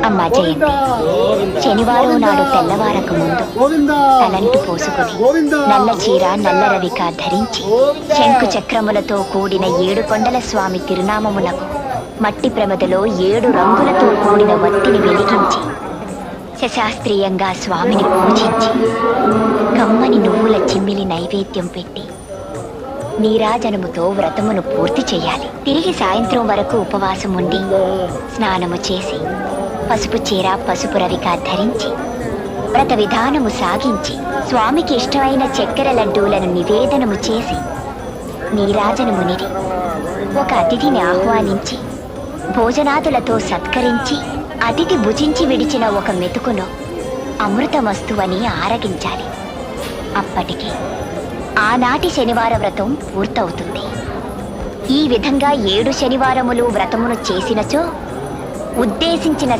అమ్మా జయంతి, శనివారం నాడు తెల్లవారక ముందు తలంటు పోసుకుని నల్ల చీర నల్ల రవిక ధరించి శంకు చక్రములతో కూడిన 7 కొండల స్వామి తిరునామమునకు మట్టి ప్రమదలో 7 రంగులతో కూడిన వత్తిని వెలిగించి శశాస్త్రీయంగా స్వామిని పూజించి కమ్మని నువ్వుల చిమ్మిలి నైవేద్యం పెట్టి నీరాజనముతో వ్రతమును పూర్తి చేయాలి. తిరిగి సాయంత్రం వరకు ఉపవాసం ఉండి స్నానము చేసి పసుపు చీర పసుపు రవిక ధరించి వ్రత విధానము సాగించి స్వామికి ఇష్టమైన చక్కెర లడ్డూలను నివేదనము చేసి నీరాజనమునిరి ఒక అతిథిని ఆహ్వానించి భోజనాదులతో సత్కరించి అతిథి భుజించి విడిచిన ఒక మెతుకును అమృతమస్తు అని ఆరగించాలి. అప్పటికి ఆనాటి శనివార వ్రతం పూర్తవుతుంది. ఈ విధంగా 7 శనివారములు వ్రతమును చేసినచో ఉద్దేశించిన